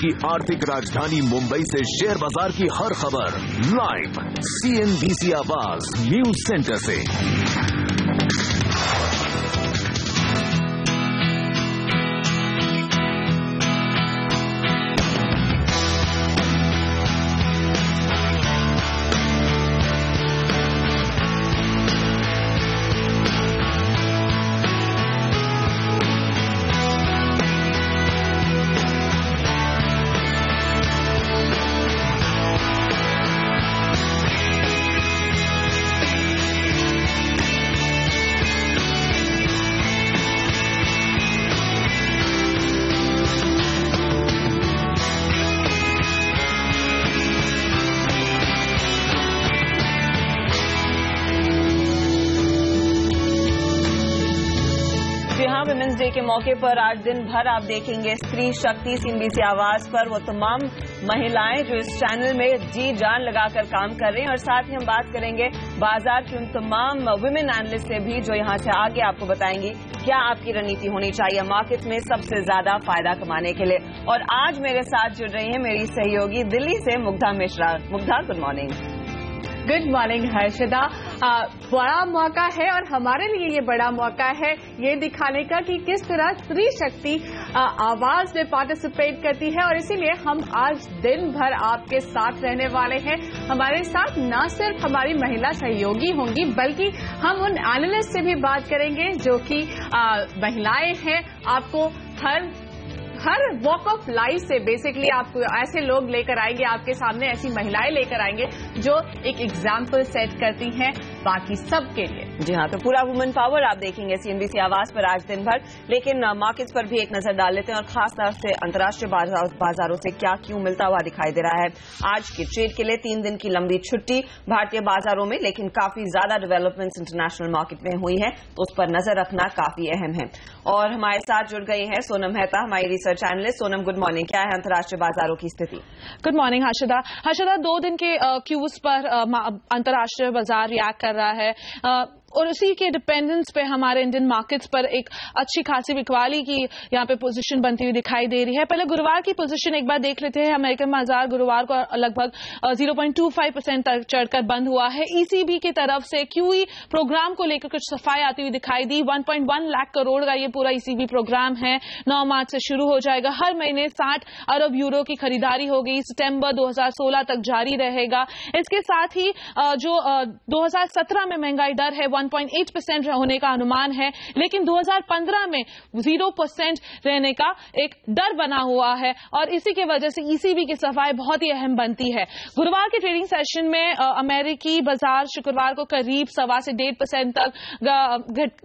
की आर्थिक राजधानी मुंबई से शेयर बाजार की हर खबर लाइव CNBC आवाज न्यूज सेंटर से। विमेंस डे के मौके पर आज दिन भर आप देखेंगे स्त्री शक्ति CNBC आवाज पर वो तमाम महिलाएं जो इस चैनल में जी जान लगाकर काम कर रही हैं। और साथ ही हम बात करेंगे बाजार की उन तमाम विमेन एनालिस्ट से भी जो यहां से आगे आपको बताएंगी क्या आपकी रणनीति होनी चाहिए मार्केट में सबसे ज्यादा फायदा कमाने के लिए। और आज मेरे साथ जुड़ रही हैं मेरी सहयोगी दिल्ली से Mugdha Mishra. Mugdha, good morning. Good morning Harshada. बड़ा मौका है और हमारे लिए ये बड़ा मौका है ये दिखाने का कि किस तरह स्त्री शक्ति आवाज में पार्टिसिपेट करती है। और इसीलिए हम आज दिन भर आपके साथ रहने वाले हैं। हमारे साथ न सिर्फ हमारी महिला सहयोगी होंगी बल्कि हम उन एनालिस्ट से भी बात करेंगे जो कि महिलाएं हैं। आपको हर वॉक ऑफ लाइफ से बेसिकली आपको ऐसे लोग लेकर आएंगे आपके सामने, ऐसी महिलाएं लेकर आएंगे जो एक एग्जाम्पल सेट करती हैं बाकी सबके लिए। जी हाँ, तो पूरा वुमेन पावर आप देखेंगे CNBC आवाज पर आज दिन भर। लेकिन मार्केट्स पर भी एक नजर डाल लेते हैं और खासतौर से अंतर्राष्ट्रीय बाजारों से क्या क्यों मिलता हुआ दिखाई दे रहा है। आज के ट्रेड के लिए 3 दिन की लंबी छुट्टी भारतीय बाजारों में, लेकिन काफी ज्यादा डेवलपमेंट्स इंटरनेशनल मार्केट में हुई है तो उस पर नजर रखना काफी अहम है। और हमारे साथ जुड़ गई है सोनम मेहता, हमारी research analyst. Sonam, good morning. क्या है अंतर्राष्ट्रीय बाजारों की स्थिति? Good morning Harshada. 2 दिन के क्यूज पर अंतर्राष्ट्रीय बाजार रिएक्ट कर रहा है और उसी के डिपेंडेंस पे हमारे इंडियन मार्केट्स पर एक अच्छी खासी बिकवाली की यहाँ पे पोजीशन बनती हुई दिखाई दे रही है। पहले गुरुवार की पोजीशन एक बार देख लेते हैं। अमेरिकन बाजार गुरुवार को लगभग 0.25% तक चढ़कर बंद हुआ है। ECB की तरफ से QE प्रोग्राम को लेकर कुछ सफाई आती हुई दिखाई दी। 1.1 लाख करोड़ का ये पूरा ECB प्रोग्राम है। 9 मार्च से शुरू हो जाएगा। हर महीने 60 अरब यूरो की खरीदारी होगी। सितंबर 2016 तक जारी रहेगा। इसके साथ ही जो 2017 में महंगाई दर है 1.8% होने का अनुमान है, लेकिन 2015 में 0% रहने का एक डर बना हुआ है और इसी के वजह से ECB की सफाई बहुत ही अहम बनती है। गुरुवार के ट्रेडिंग सेशन में अमेरिकी बाजार शुक्रवार को करीब 1.25 से 1.5% तक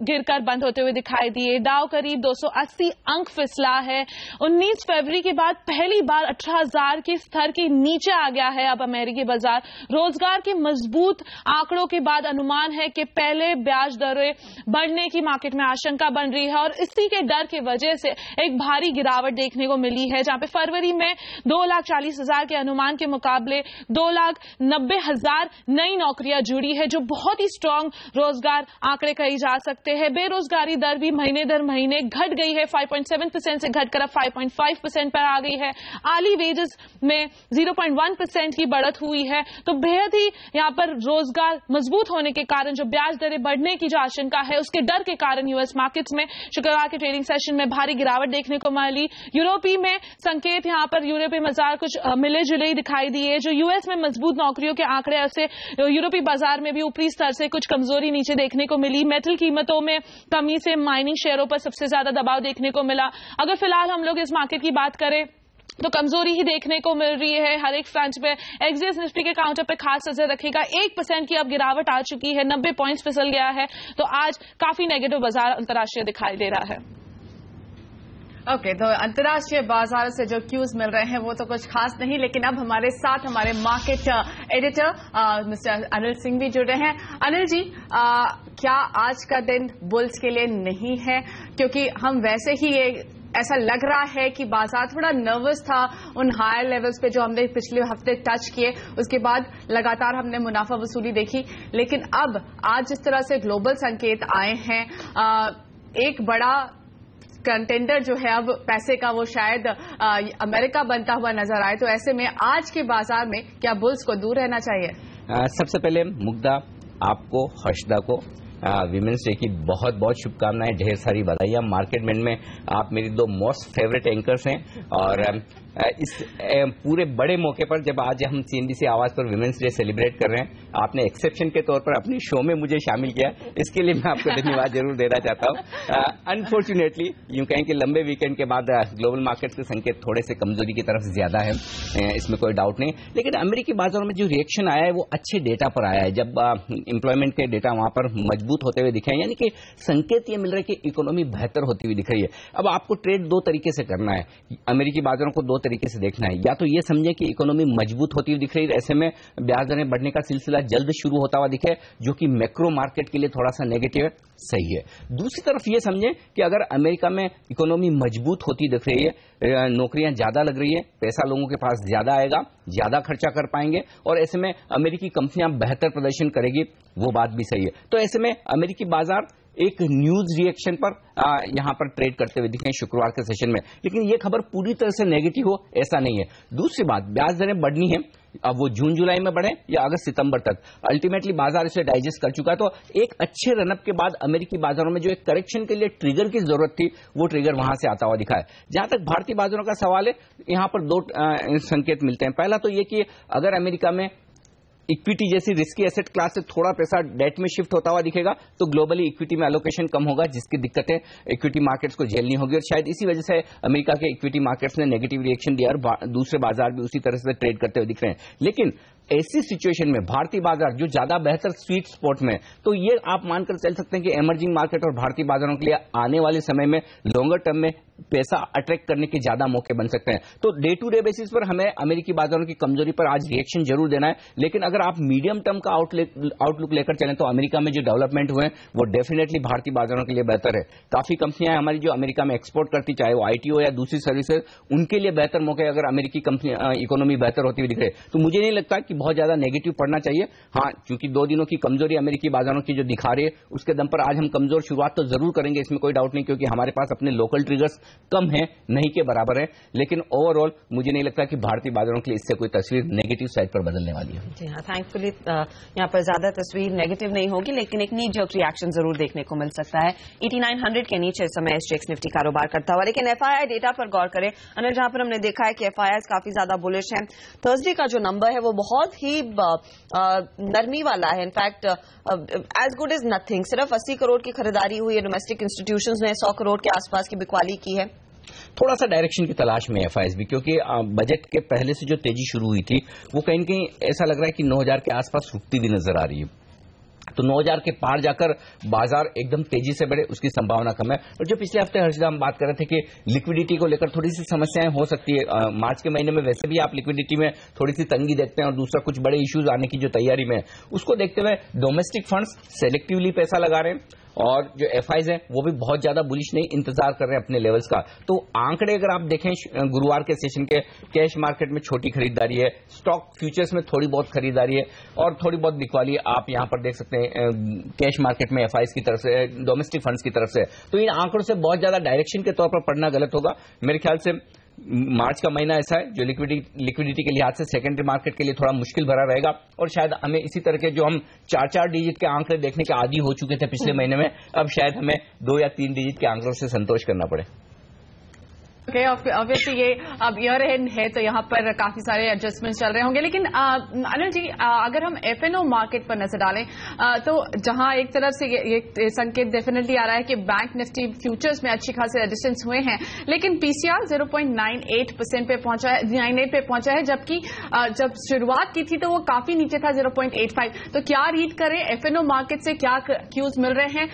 गिरकर बंद होते हुए दिखाई दिए। डाउ करीब 280 अंक फिसला है। 19 फरवरी के बाद पहली बार 18,000 के स्तर के नीचे आ गया है अब अमेरिकी बाजार। रोजगार के मजबूत आंकड़ों के बाद अनुमान है कि पहले ब्याज दरें बढ़ने की मार्केट में आशंका बन रही है और इसी के डर की वजह से एक भारी गिरावट देखने को मिली है, जहां पे फरवरी में 2,40,000 के अनुमान के मुकाबले 2,90,000 नई नौकरियां जुड़ी है, जो बहुत ही स्ट्रांग रोजगार आंकड़े कही जा सकते हैं। बेरोजगारी दर भी महीने दर महीने घट गई है। 5.7% से घटकर अब 5.5% पर आ गई है। आली वेजेस में 0.1% की बढ़त हुई है। तो बेहद ही यहां पर रोजगार मजबूत होने के कारण जो ब्याज दरें बढ़ने की जो आशंका है उसके डर के कारण यूएस मार्केट्स में शुक्रवार के ट्रेडिंग सेशन में भारी गिरावट देखने को मिली। यूरोपीय में संकेत यहां पर यूरोपीय बाजार कुछ मिले जुले ही दिखाई दिए। जो यूएस में मजबूत नौकरियों के आंकड़े ऐसे यूरोपीय बाजार में भी ऊपरी स्तर से कुछ कमजोरी नीचे देखने को मिली। मेटल कीमतों में कमी से माइनिंग शेयरों पर सबसे ज्यादा दबाव देखने को मिला। अगर फिलहाल हम लोग इस मार्केट की बात करें तो कमजोरी ही देखने को मिल रही है हर एक फ्रंट पे। एक्सिस निफ्टी के काउंटर पे खास नजर रखेगा। 1% की अब गिरावट आ चुकी है। 90 पॉइंट्स फिसल गया है। तो आज काफी नेगेटिव बाजार अंतर्राष्ट्रीय दिखाई दे रहा है। ओके, तो अंतर्राष्ट्रीय बाजारों से जो क्यूज मिल रहे हैं वो तो कुछ खास नहीं, लेकिन अब हमारे साथ हमारे market editor mister Anil Singh भी जुड़ रहे हैं। अनिल जी, क्या आज का दिन बुल्स के लिए नहीं है? क्योंकि हम वैसे ही ऐसा लग रहा है कि बाजार थोड़ा नर्वस था उन हायर लेवल्स पे जो हमने पिछले हफ्ते टच किए। उसके बाद लगातार हमने मुनाफा वसूली देखी, लेकिन अब आज जिस तरह से ग्लोबल संकेत आए हैं, एक बड़ा कंटेंडर जो है अब पैसे का वो शायद अमेरिका बनता हुआ नजर आए, तो ऐसे में आज के बाजार में क्या बुल्स को दूर रहना चाहिए? सबसे पहले मुग्धा, आपको, हर्षदा को विमेंस डे की बहुत बहुत शुभकामनाएं, ढेर सारी बधाइयां। मार्केट में आप मेरी दो मोस्ट फेवरेट एंकर्स हैं और इस पूरे बड़े मौके पर जब आज हम CNBC आवाज पर विमेंस डे सेलिब्रेट कर रहे हैं, आपने एक्सेप्शन के तौर पर अपनी शो में मुझे शामिल किया, इसके लिए मैं आपको धन्यवाद जरूर देना चाहता हूं। अनफॉर्चुनेटली यूं कहें कि लंबे वीकेंड के बाद ग्लोबल मार्केट के संकेत थोड़े से कमजोरी की तरफ ज्यादा है, इसमें कोई डाउट नहीं, लेकिन अमेरिकी बाजारों में जो रिएक्शन आया है वो अच्छे डेटा पर आया है। जब एम्प्लॉयमेंट के डेटा वहां पर मजबूत होते हुए दिखे, यानी कि संकेत ये मिल रहा है कि इकोनॉमी बेहतर होती हुई दिख रही है। अब आपको ट्रेड दो तरीके से करना है, अमेरिकी बाजारों को दो तरीके से देखना है। या तो ये समझे कि इकोनॉमी मजबूत होती हुई दिख रही है, ऐसे में ब्याज दरें बढ़ने का सिलसिला जल्द शुरू होता हुआ दिखे, जो कि मैक्रो मार्केट के लिए थोड़ा सा नेगेटिव है, सही है। दूसरी तरफ ये समझे कि अगर अमेरिका में इकोनॉमी मजबूत होती दिख रही है, नौकरियां ज्यादा लग रही है, पैसा लोगों के पास ज्यादा आएगा, ज्यादा खर्चा कर पाएंगे और ऐसे में अमेरिकी कंपनियां बेहतर प्रदर्शन करेगी, वो बात भी सही है। तो ऐसे में अमेरिकी बाजार एक न्यूज रिएक्शन पर यहां पर ट्रेड करते हुए दिखे शुक्रवार के सेशन में, लेकिन यह खबर पूरी तरह से नेगेटिव हो ऐसा नहीं है। दूसरी बात, ब्याज दरें बढ़नी है, अब वो जून जुलाई में बढ़े या अगस्त सितंबर तक, अल्टीमेटली बाजार इसे डाइजेस्ट कर चुका है। तो एक अच्छे रनअप के बाद अमेरिकी बाजारों में जो एक करेक्शन के लिए ट्रिगर की जरूरत थी, वो ट्रिगर वहां से आता हुआ दिखा है। जहां तक भारतीय बाजारों का सवाल है, यहां पर दो संकेत मिलते हैं। पहला तो ये कि अगर अमेरिका में इक्विटी जैसी रिस्की एसेट क्लास से थोड़ा पैसा डेट में शिफ्ट होता हुआ दिखेगा, तो ग्लोबली इक्विटी में एलोकेशन कम होगा, जिसकी दिक्कतें इक्विटी मार्केट्स को झेलनी होगी और शायद इसी वजह से अमेरिका के इक्विटी मार्केट्स ने नेगेटिव रिएक्शन दिया और दूसरे बाजार भी उसी तरह से ट्रेड करते हुए दिख रहे हैं। लेकिन ऐसी सिचुएशन में भारतीय बाजार जो ज्यादा बेहतर स्वीट स्पॉट में, तो ये आप मानकर चल सकते हैं कि इमर्जिंग मार्केट और भारतीय बाजारों के लिए आने वाले समय में लॉन्गर टर्म में पैसा अट्रैक्ट करने के ज्यादा मौके बन सकते हैं। तो डे टू डे बेसिस पर हमें अमेरिकी बाजारों की कमजोरी पर आज रिएक्शन जरूर देना है, लेकिन अगर आप मीडियम टर्म का आउटलुक लेकर चलें तो अमेरिका में जो डेवलपमेंट हुए वो डेफिनेटली भारतीय बाजारों के लिए बेहतर है। काफी कंपनियां हमारी जो अमेरिका में एक्सपोर्ट करती, चाहे वो ITO हो या दूसरी सर्विसेज, उनके लिए बेहतर मौके अगर अमेरिकी कंपनी इकोनॉमी बेहतर होती हुई दिख रही है, तो मुझे नहीं लगता कि बहुत ज्यादा नेगेटिव पड़ना चाहिए। हाँ, क्योंकि 2 दिनों की कमजोरी अमेरिकी बाजारों की जो दिखा रही है, उसके दम पर आज हम कमजोर शुरुआत तो जरूर करेंगे, इसमें कोई डाउट नहीं, क्योंकि हमारे पास अपने लोकल ट्रिगर्स कम है, नहीं के बराबर है, लेकिन ओवरऑल मुझे नहीं लगता कि भारतीय बाजारों के लिए इससे कोई तस्वीर नेगेटिव साइड पर बदलने वाली है। जी हाँ, थैंकफुली यहाँ पर ज्यादा तस्वीर नेगेटिव नहीं होगी, लेकिन एक नी जर्क रिएक्शन जरूर देखने को मिल सकता है। 8900 के नीचे इस समय SGX निफ्टी कारोबार करता हुआ, लेकिन FII डेटा पर गौर करें अनिल, जहां पर हमने देखा है कि FIIs काफी ज्यादा बुलिश हैं। थर्सडे का जो नंबर है वो बहुत ही नरमी वाला है, in fact as good is nothing. सिर्फ 80 करोड़ की खरीदारी हुई है, डोमेस्टिक इंस्टीट्यूशंस ने 100 करोड़ के आसपास की बिकवाली की है। थोड़ा सा डायरेक्शन की तलाश में FIIs भी, क्योंकि बजट के पहले से जो तेजी शुरू हुई थी वो कहीं न कहीं ऐसा लग रहा है कि 9000 के आसपास रुकती भी नजर आ रही है, तो 9000 के पार जाकर बाजार एकदम तेजी से बढ़े उसकी संभावना कम है। और जो पिछले हफ्ते हर्षदा हम बात कर रहे थे कि लिक्विडिटी को लेकर थोड़ी सी समस्याएं हो सकती है, मार्च के महीने में वैसे भी आप लिक्विडिटी में थोड़ी सी तंगी देखते हैं और दूसरा कुछ बड़े इश्यूज आने की जो तैयारी में है, उसको देखते हुए डोमेस्टिक फंड्स सेलेक्टिवली पैसा लगा रहे हैं और जो FIs हैं वो भी बहुत ज्यादा बुलिश नहीं, इंतजार कर रहे हैं अपने लेवल्स का। तो आंकड़े अगर आप देखें गुरुवार के सेशन के, कैश मार्केट में छोटी खरीदारी है, स्टॉक फ्यूचर्स में थोड़ी बहुत खरीदारी है और थोड़ी बहुत बिकवाली आप यहां पर देख सकते हैं कैश मार्केट में FIs की तरफ से, डोमेस्टिक फंड्स की तरफ से। तो इन आंकड़ों से बहुत ज्यादा डायरेक्शन के तौर पर पढ़ना गलत होगा। मेरे ख्याल से मार्च का महीना ऐसा है जो लिक्विडिटी के लिहाज से सेकेंडरी मार्केट के लिए थोड़ा मुश्किल भरा रहेगा और शायद हमें इसी तरह के जो हम 4-4 डिजिट के आंकड़े देखने के आदी हो चुके थे पिछले महीने में, अब शायद हमें 2 या 3 डिजिट के आंकड़ों से संतोष करना पड़े। ऑब्वियसली ये अब ईयर एंड है तो यहाँ पर काफी सारे एडजस्टमेंट चल रहे होंगे, लेकिन अनिल जी अगर हम FNO मार्केट पर नजर डालें तो जहां एक तरफ से ये संकेत डेफिनेटली आ रहा है कि बैंक निफ्टी फ्यूचर्स में अच्छी खासी रेजिस्टेंस हुए हैं, लेकिन PCR 0.98% पे पहुंचा है, 98 पे पहुंचा है, जबकि जब शुरुआत की थी तो वो काफी नीचे था 0.85। तो क्या रीड करें FNO मार्केट से, क्या क्यूज मिल रहे हैं,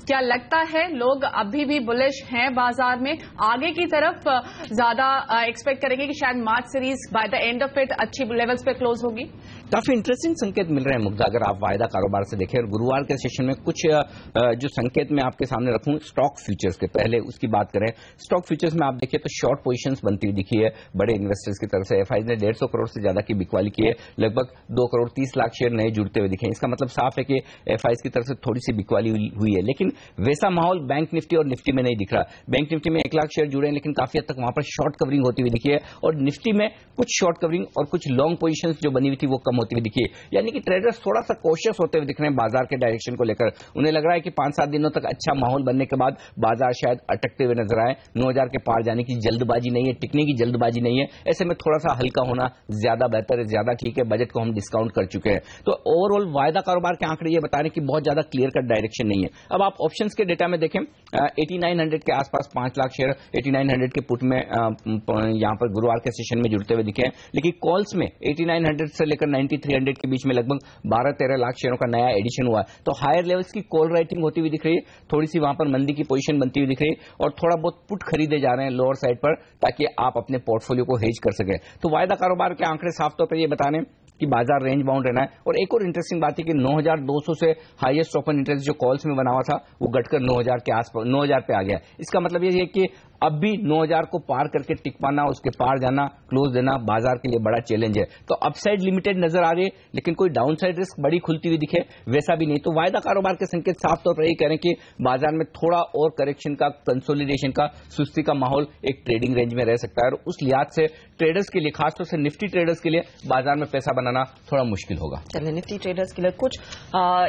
क्या लगता है लोग अभी भी बुलिश हैं बाजार में, आगे की तरफ ज्यादा एक्सपेक्ट करेंगे कि शायद March series by the end of it अच्छी लेवल्स पे क्लोज होगी? काफी इंटरेस्टिंग संकेत मिल रहे हैं मुग्धा, अगर आप वायदा कारोबार से देखें। और गुरुवार के सेशन में कुछ जो संकेत मैं आपके सामने रखूं स्टॉक फ्यूचर्स के, पहले उसकी बात करें। स्टॉक फ्यूचर्स में आप देखिए तो शॉर्ट पोजीशंस बनती हुई दिखी है बड़े इन्वेस्टर्स की तरफ से। एफआई ने 150 करोड़ से ज्यादा की बिकवाली की है, लगभग 2 करोड़ 30 लाख शेयर नए जुड़ते हुए दिखे। इसका मतलब साफ है कि एफआई की तरफ से थोड़ी सी बिकवाली हुई है, लेकिन वैसा माहौल बैंक निफ्टी और निफ्टी में नहीं दिख रहा। बैंक निफ्टी में 1 लाख शेयर जुड़े हैं, लेकिन काफी हद तक वहां पर शॉर्ट कवरिंग होती हुई दिखी है, और निफ्टी में कुछ शॉर्ट कवरिंग और कुछ लॉन्ग पोजीशंस जो बनी हुई थी वो कम होती हुई दिखी है। यानी कि ट्रेडर्स थोड़ा सा कॉशियस होते हुए दिख रहे हैं बाजार के डायरेक्शन को लेकर। उन्हें लग रहा है कि 5-7 दिनों तक अच्छा माहौल बनने के बाद बाजार शायद अटकते हुए नजर आए। 9000 के पार जाने की जल्दबाजी नहीं है, टिकने की जल्दबाजी नहीं है। ऐसे में थोड़ा सा हल्का होना ज्यादा बेहतर है, ज्यादा ठीक है। बजट को हम डिस्काउंट कर चुके हैं, तो ओवरऑल वायदा कारोबार के आंकड़े ये बता रहे हैं कि बहुत ज्यादा क्लियर कट डायरेक्शन नहीं है। अब आप ऑप्शंस के डेटा में देखें 8900 के आसपास 5 लाख शेयर 8900 के पुट में यहां पर गुरुवार के सेशन में जुड़ते हुए दिखे हैं, लेकिन कॉल्स में 8900 से लेकर 9300 के बीच में लगभग 12-13 लाख शेयरों का नया एडिशन हुआ है। तो हायर लेवल्स की कॉल राइटिंग होती हुई दिख रही है, थोड़ी सी वहां पर मंदी की पोजीशन बनती हुई दिख रही है, और थोड़ा बहुत पुट खरीदे जा रहे हैं लोअर साइड पर, ताकि आप अपने पोर्टफोलियो को हेज कर सकें। तो वायदा कारोबार के आंकड़े साफ तौर पर ये बताने कि बाजार रेंज बाउंड रहना है। और एक और इंटरेस्टिंग बात है कि 9200 से हाईएस्ट ओपन इंटरेस्ट जो कॉल्स में बना हुआ था वो घटकर 9000 के आसपास 9000 पे आ गया। इसका मतलब ये है कि अब भी 9000 को पार करके टिक पाना, उसके पार जाना, क्लोज देना बाजार के लिए बड़ा चैलेंज है। तो अपसाइड लिमिटेड नजर आ रही है, लेकिन कोई डाउनसाइड रिस्क बड़ी खुलती हुई दिखे वैसा भी नहीं। तो वायदा कारोबार के संकेत साफ तौर पर यही कह रहे हैं कि बाजार में थोड़ा और करेक्शन का, कंसोलिडेशन का, सुस्ती का माहौल एक ट्रेडिंग रेंज में रह सकता है। और उस लिहाज से ट्रेडर्स के लिए, खासतौर से निफ्टी ट्रेडर्स के लिए बाजार में पैसा बनाना थोड़ा मुश्किल होगा। चलिए, निफ्टी ट्रेडर्स के लिए कुछ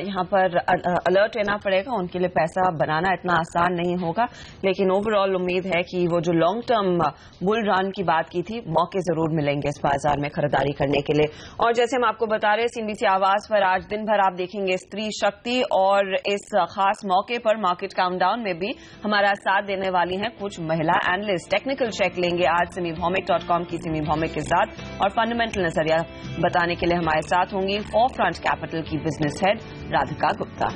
यहाँ पर अलर्ट रहना पड़ेगा, उनके लिए पैसा बनाना इतना आसान नहीं होगा। लेकिन ओवरऑल उम्मीद है कि वो जो लॉन्ग टर्म बुल रन की बात की थी, मौके जरूर मिलेंगे इस बाजार में खरीदारी करने के लिए। और जैसे हम आपको बता रहे हैं, सीएनबीसी आवाज पर आज दिन भर आप देखेंगे स्त्री शक्ति, और इस खास मौके पर मार्केट काउंटडाउन में भी हमारा साथ देने वाली हैं कुछ महिला एनालिस्ट। टेक्निकल चेक लेंगे आज सिमीभौमिक.com की सिमी भौमिक के साथ, और फंडामेंटल नजरिया बताने के लिए हमारे साथ होंगी फोरफ्रंट कैपिटल की बिजनेस हेड राधिका गुप्ता।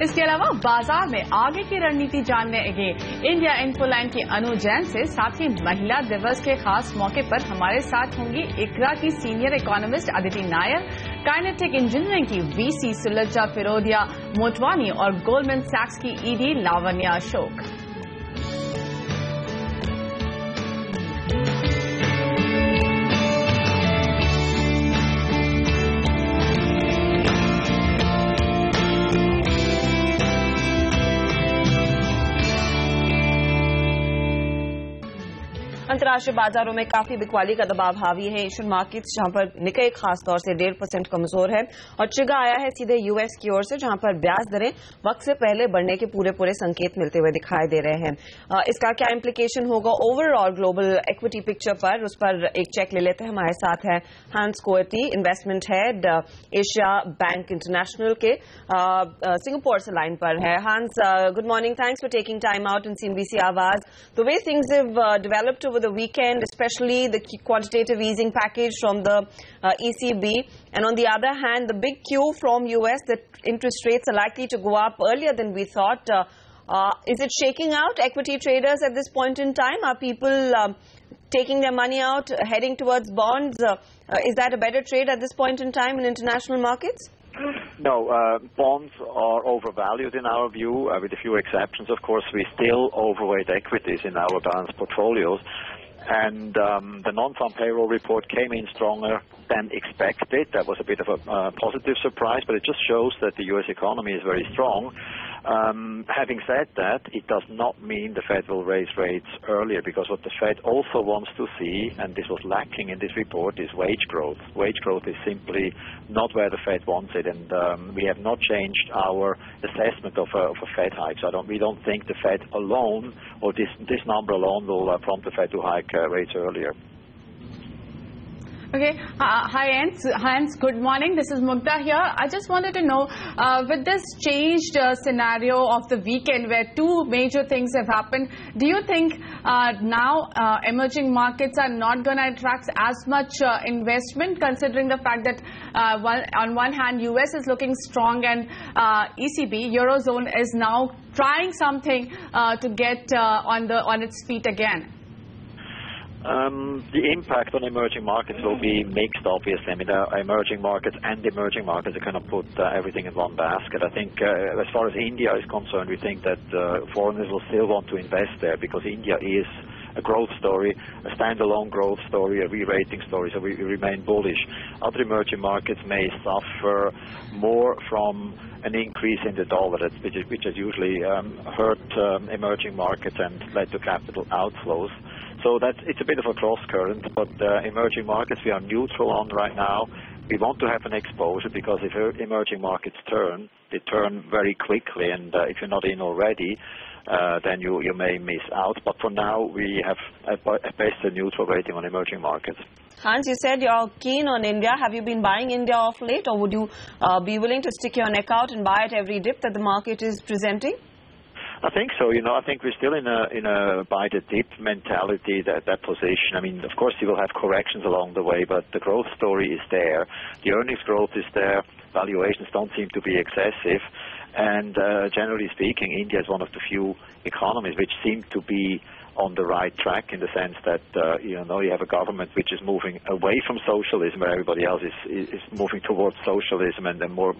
इसके अलावा बाजार में आगे की रणनीति जानने इंडिया इन्फोलाइन की अनु जैन से, साथ ही महिला दिवस के खास मौके पर हमारे साथ होंगी इकरा की senior economist Aditi Nair, kinetic engineering की वीसी सुलज्जा फिरोदिया मोटवानी और गोल्डमैन सैक्स की ईडी लावण्या अशोक। अंतर्राष्ट्रीय बाजारों में काफी बिकवाली का दबाव हावी है। एशियन मार्केट्स जहां पर निक्केई खास तौर से 1.5% कमजोर है, और चिगा आया है सीधे यूएस की ओर से, जहां पर ब्याज दरें वक्त से पहले बढ़ने के पूरे संकेत मिलते हुए दिखाई दे रहे हैं। इसका क्या इम्प्लीकेशन होगा ओवरऑल ग्लोबल इक्विटी पिक्चर पर, उस पर एक चेक ले लेते हैं। हमारे साथ है Hans Goetti, investment head Asia bank international के, सिंगापुर से लाइन पर है। Hans, good morning, thanks for taking time out in CNBC Awaaz. The way things have developed over the weekend, especially the quantitative easing package from the ECB, and on the other hand, the big cue from US that interest rates are likely to go up earlier than we thought. Is it shaking out equity traders at this point in time? Are people taking their money out, heading towards bonds? Is that a better trade at this point in time in international markets? No, bonds are overvalued in our view, with a few exceptions. Of course, we still overweight equities in our balanced portfolios. And the non-farm payroll report came in stronger than expected. That was a bit of a positive surprise, but it just shows that the U.S. economy is very strong. Having said that, it does not mean the Fed will raise rates earlier, because what the Fed also wants to see, and this was lacking in this report, is wage growth. Wage growth is simply not where the Fed wants it, and we have not changed our assessment of a Fed hike. So we don't think the Fed alone, or this number alone, will prompt the Fed to hike rates earlier. Okay. Hi, Hans. Good morning. This is Mugdha here. I just wanted to know, with this changed scenario of the weekend where two major things have happened, do you think now emerging markets are not going to attract as much investment, considering the fact that on one hand US is looking strong, and ECB, Eurozone, is now trying something to get on its feet again? The impact on emerging markets will be mixed, obviously. I mean, emerging markets and emerging markets are kind of put everything in one basket. I think as far as India is concerned, we think that foreigners will still want to invest there because India is a growth story, a standalone growth story, a re-rating story, so we remain bullish. Other emerging markets may suffer more from an increase in the dollar, which has usually hurt emerging markets and led to capital outflows. So it's a bit of a cross current, but emerging markets we are neutral on right now. We want to have an exposure because if emerging markets turn, they turn very quickly, and if you're not in already, then you may miss out. But for now, we have at best a neutral rating on emerging markets. Hans, you said you're keen on India. Have you been buying India off late, or would you be willing to stick your neck out and buy at every dip that the market is presenting? I think so. You know, I think we're still in a buy the dip mentality, that position. I mean, of course, you will have corrections along the way, but the growth story is there. The earnings growth is there. Valuations don't seem to be excessive. And generally speaking, India is one of the few economies which seem to be on the right track in the sense that, you have a government which is moving away from socialism, where everybody else is moving towards socialism and then more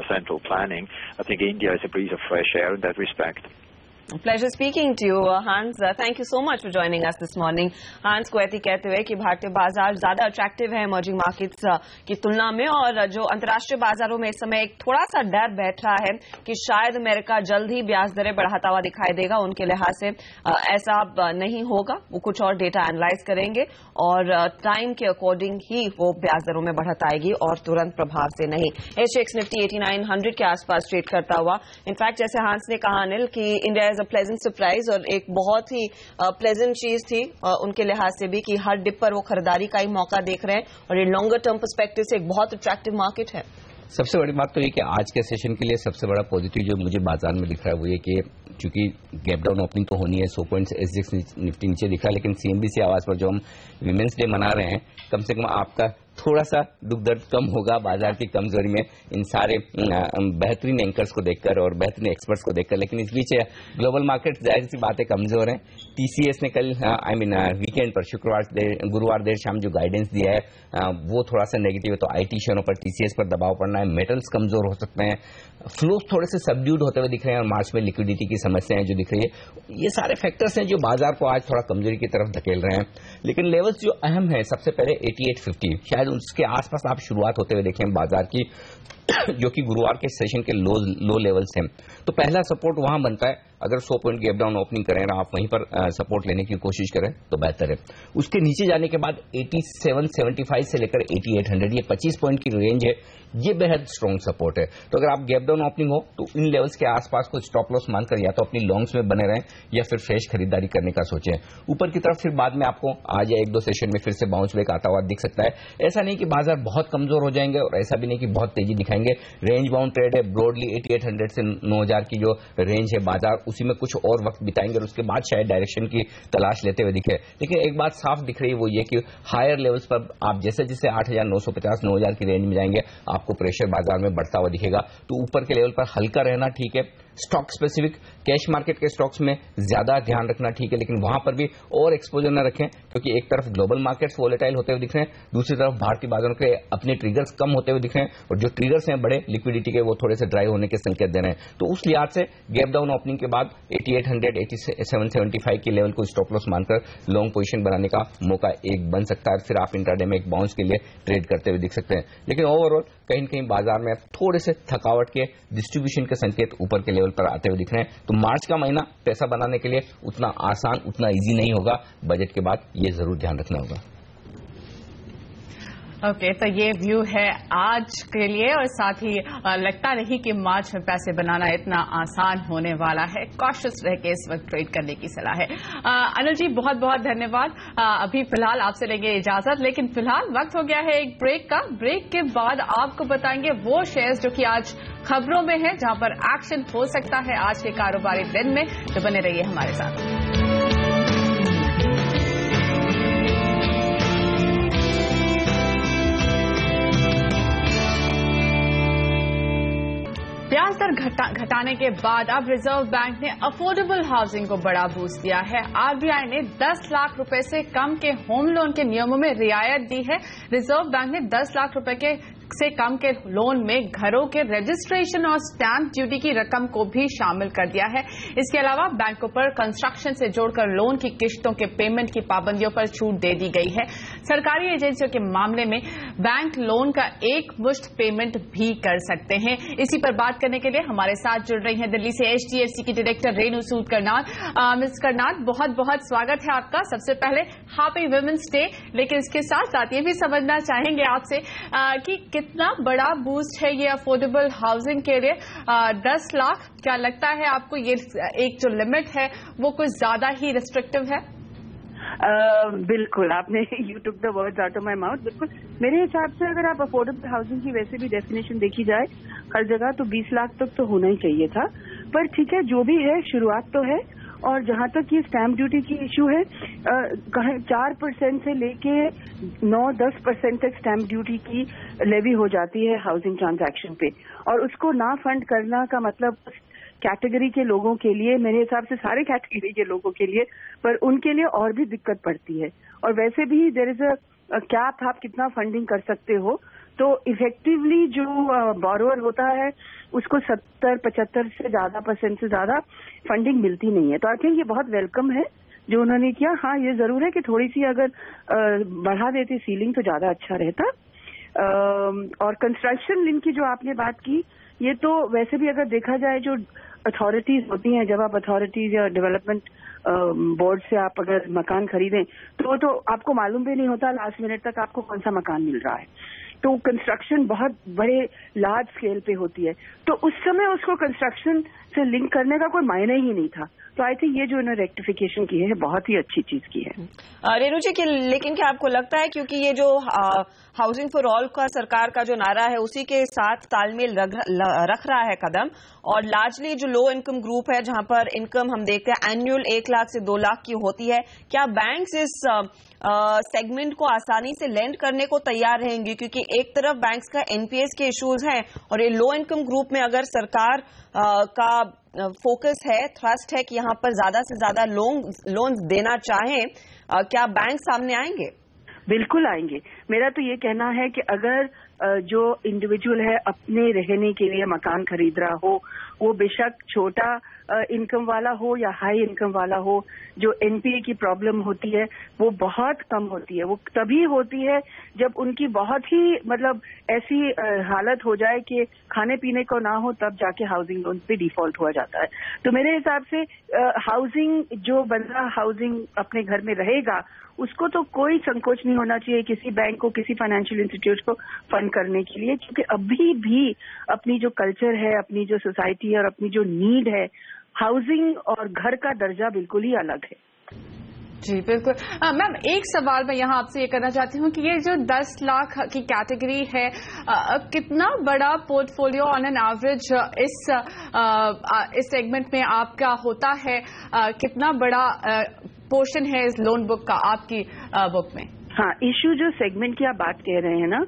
central planning. I think India is a breeze of fresh air in that respect. A pleasure speaking to you, Hans. Thank you so much for joining us this morning. Hans Qureshi कहते हुए कि भारतीय बाजार ज्यादा attractive है emerging markets की तुलना में, और जो अंतर्राष्ट्रीय बाजारों में इस समय एक थोड़ा सा डर बैठ रहा है कि शायद अमेरिका जल्द ही ब्याज दरें बढ़ाता हुआ दिखाई देगा। उनके लिहाज से ऐसा नहीं होगा, वो कुछ और डेटा एनालाइज करेंगे और टाइम के अकॉर्डिंग ही वो ब्याज दरों में बढ़त आएगी और तुरंत प्रभाव से नहीं। एचएक्स निफ्टी 8900 के आसपास ट्रेड करता हुआ। इनफैक्ट जैसे हांस ने कहा अनिल कि India is a pleasant surprise, और एक बहुत ही प्लेजेंट चीज थी उनके लिहाज से भी कि हर डिप पर वो खरीदारी का ही मौका देख रहे हैं, और ये लॉन्गर टर्म पर्सपेक्टिव से एक बहुत अट्रैक्टिव मार्केट है। सबसे बड़ी बात तो ये कि आज के सेशन के लिए सबसे बड़ा पॉजिटिव जो मुझे बाजार में दिख रहा है वो ये कि चूंकि गैप डाउन ओपनिंग तो होनी है, 100 पॉइंट्स एसजेक्स निफ्टी नीचे दिख रहा है, लेकिन सीएनबीसी आवाज पर जो हम विमेंस डे मना रहे हैं, कम से कम आपका थोड़ा सा दुख दर्द कम होगा बाजार की कमजोरी में इन सारे बेहतरीन एंकर्स को देखकर और बेहतरीन एक्सपर्ट्स को देखकर। लेकिन इस बीच ग्लोबल मार्केट जाहिर सी बातें कमजोर हैं। टीसीएस ने कल वीकेंड पर गुरुवार देर शाम जो गाइडेंस दिया है वो थोड़ा सा नेगेटिव है, तो आईटी शेयरों पर टीसीएस पर दबाव पड़ना है, मेटल्स कमजोर हो सकते हैं, फ्लोस थोड़े से सबड्यूड होते हुए दिख रहे हैं और मार्च में लिक्विडिटी की समस्याएं जो दिख रही है, ये सारे फैक्टर्स हैं जो बाजार को आज थोड़ा कमजोरी की तरफ धकेल रहे हैं। लेकिन लेवल्स जो अहम है, सबसे पहले 8850 शायद उसके आसपास आप शुरुआत होते हुए देखें बाजार की, जो कि गुरुवार के सेशन के लो लेवल्स हैं। तो पहला सपोर्ट वहां बनता है, अगर 100 पॉइंट गैप डाउन ओपनिंग करें और आप वहीं पर सपोर्ट लेने की कोशिश करें तो बेहतर है। उसके नीचे जाने के बाद 8775 से लेकर 8800 ये 25 पॉइंट की रेंज है, ये बेहद स्ट्रॉन्ग सपोर्ट है। तो अगर आप गैप डाउन ओपनिंग हो तो इन लेवल्स के आसपास कुछ स्टॉप लॉस मानकर या तो अपनी लॉन्ग्स में बने रहें या फिर फ्रेश खरीदारी करने का सोचें। ऊपर की तरफ फिर बाद में आपको आज या 1-2 सेशन में फिर से बाउंस बैक आता हुआ दिख सकता है। ऐसा नहीं कि बाजार बहुत कमजोर हो जाएंगे और ऐसा भी नहीं कि बहुत तेजी दिखाएंगे। रेंज बाउंड ट्रेड है, ब्रॉडली 8800 से 9000 की जो रेंज है बाजार उसी में कुछ और वक्त बिताएंगे और उसके बाद शायद डायरेक्शन की तलाश लेते हुए दिखे। लेकिन एक बात साफ दिख रही है वो ये कि हायर लेवल्स पर आप जैसे जैसे 8950 9000 की रेंज में जाएंगे आपको प्रेशर बाजार में बढ़ता हुआ दिखेगा। तो ऊपर के लेवल पर हल्का रहना ठीक है, स्टॉक स्पेसिफिक कैश मार्केट के स्टॉक्स में ज्यादा ध्यान रखना ठीक है, लेकिन वहां पर भी और एक्सपोजर न रखें क्योंकि एक तरफ ग्लोबल मार्केट्स वोलेटाइल होते हुए दिख रहे हैं, दूसरी तरफ भारतीय बाजारों के अपने ट्रिगर्स कम होते हुए दिख रहे हैं और जो ट्रिगर्स हैं बड़े लिक्विडिटी के वो थोड़े से ड्राई होने के संकेत दे रहे हैं। तो उस लिहाज से गैप डाउन ओपनिंग के बाद 8800 8775 की लेवल को स्टॉप लॉस मानकर लॉन्ग पोजीशन बनाने का मौका एक बन सकता है, फिर आप इंट्राडे में एक बाउंस के लिए ट्रेड करते हुए दिख सकते हैं। लेकिन ओवरऑल कहीं न कहीं बाजार में थोड़े से थकावट के डिस्ट्रीब्यूशन के संकेत ऊपर के लेवल पर आते हुए दिख रहे हैं। तो मार्च का महीना पैसा बनाने के लिए उतना आसान उतना इजी नहीं होगा, बजट के बाद ये जरूर ध्यान रखना होगा। ओके, तो ये व्यू है आज के लिए और साथ ही लगता नहीं कि मार्च में पैसे बनाना इतना आसान होने वाला है। कॉशियस रह के इस वक्त ट्रेड करने की सलाह है। अनिल जी बहुत बहुत धन्यवाद। अभी फिलहाल आपसे लेंगे इजाजत, लेकिन फिलहाल वक्त हो गया है एक ब्रेक का। ब्रेक के बाद आपको बताएंगे वो शेयर्स जो कि आज खबरों में है, जहां पर एक्शन हो सकता है आज के कारोबारी दिन में। तो बने रहिए हमारे साथ। ब्याज दर घटाने के बाद अब रिजर्व बैंक ने अफोर्डेबल हाउसिंग को बड़ा बूस्ट दिया है। आरबीआई ने 10 लाख रुपए से कम के होम लोन के नियमों में रियायत दी है। रिजर्व बैंक ने 10 लाख रुपए से कम के लोन में घरों के रजिस्ट्रेशन और स्टैंप ड्यूटी की रकम को भी शामिल कर दिया है। इसके अलावा बैंकों पर कंस्ट्रक्शन से जोड़कर लोन की किश्तों के पेमेंट की पाबंदियों पर छूट दे दी गई है। सरकारी एजेंसियों के मामले में बैंक लोन का एक मुश्त पेमेंट भी कर सकते हैं। इसी पर बात करने के लिए हमारे साथ जुड़ रही हैं दिल्ली से एचडीएफसी की डायरेक्टर रेणु सूद करनाल। मिस करनाल, बहुत बहुत स्वागत है आपका। सबसे पहले हैप्पी वुमेन्स डे, लेकिन इसके साथ साथ ये भी समझना चाहेंगे आपसे कि कितना बड़ा बूस्ट है ये अफोर्डेबल हाउसिंग के लिए। 10 लाख, क्या लगता है आपको ये एक जो लिमिट है वो कुछ ज्यादा ही रिस्ट्रिक्टिव है? बिल्कुल, आपने you took the words out of my mouth. बिल्कुल, मेरे हिसाब से अगर आप अफोर्डेबल हाउसिंग की वैसे भी डेफिनेशन देखी जाए हर जगह तो 20 लाख तक तो होना ही चाहिए था। पर ठीक है, जो भी है शुरुआत तो है। और जहां तक ये स्टैंप ड्यूटी की इश्यू है, 4% से लेके 9-10% तक स्टैंप ड्यूटी की लेवी हो जाती है हाउसिंग ट्रांजैक्शन पे, और उसको ना फंड करना का मतलब कैटेगरी के लोगों के लिए, मेरे हिसाब से सारे कैटेगरी के लोगों के लिए, पर उनके लिए और भी दिक्कत पड़ती है। और वैसे भी देयर इज अ कैप, आप कितना फंडिंग कर सकते हो। तो इफेक्टिवली जो बोरोअर होता है उसको 70-75% से ज्यादा फंडिंग मिलती नहीं है। तो आई थिंक ये बहुत वेलकम है जो उन्होंने किया। हाँ, ये जरूर है कि थोड़ी सी अगर बढ़ा देते सीलिंग तो ज्यादा अच्छा रहता। और कंस्ट्रक्शन लिंक की जो आपने बात की, ये तो वैसे भी अगर देखा जाए जो अथॉरिटीज होती हैं, जब आप अथॉरिटीज या डेवलपमेंट बोर्ड से आप अगर मकान खरीदें तो आपको मालूम भी नहीं होता लास्ट मिनट तक आपको कौन सा मकान मिल रहा है। तो कंस्ट्रक्शन बहुत बड़े लार्ज स्केल पे होती है, तो उस समय उसको कंस्ट्रक्शन से लिंक करने का कोई मायने ही नहीं था। तो आई थिंक ये जो इन्होंने रेक्टिफिकेशन की है बहुत ही अच्छी चीज की है। रेणु जी, लेकिन क्या आपको लगता है क्योंकि ये जो हाउसिंग फॉर ऑल का सरकार का जो नारा है उसी के साथ तालमेल रख रहा है कदम, और लार्जली जो लो इनकम ग्रुप है जहां पर इनकम हम देखते हैं एनुअल 1 लाख से 2 लाख की होती है, क्या बैंक्स इस सेगमेंट को आसानी से लेंड करने को तैयार रहेंगे? क्योंकि एक तरफ बैंक्स का एनपीएस के इश्यूज हैं और ये लो इनकम ग्रुप में अगर सरकार का फोकस है, थ्रस्ट है कि यहाँ पर ज्यादा से ज्यादा लोन देना चाहें, क्या बैंक सामने आएंगे? बिल्कुल आएंगे। मेरा तो ये कहना है कि अगर जो इंडिविजुअल है अपने रहने के लिए मकान खरीद रहा हो, वो बेशक छोटा इनकम वाला हो या हाई इनकम वाला हो, जो एनपीए की प्रॉब्लम होती है वो बहुत कम होती है। वो तभी होती है जब उनकी बहुत ही मतलब ऐसी हालत हो जाए कि खाने पीने को ना हो, तब जाके हाउसिंग लोन पे डिफॉल्ट हुआ जाता है। तो मेरे हिसाब से हाउसिंग, जो बंदा हाउसिंग अपने घर में रहेगा उसको तो कोई संकोच नहीं होना चाहिए किसी बैंक को, किसी फाइनेंशियल इंस्टीट्यूट को फंड करने के लिए, क्योंकि अभी भी अपनी जो कल्चर है, अपनी जो सोसाइटी है और अपनी जो नीड है, हाउसिंग और घर का दर्जा बिल्कुल ही अलग है। जी बिल्कुल। मैम, एक सवाल मैं यहाँ आपसे ये करना चाहती हूँ कि ये जो 10 लाख की कैटेगरी है, कितना बड़ा पोर्टफोलियो ऑन एन एवरेज इस सेगमेंट में आपका होता है? कितना बड़ा पोर्शन है इस लोन बुक का आपकी बुक में? हाँ, इश्यू जो सेगमेंट की आप बात कह रहे हैं ना,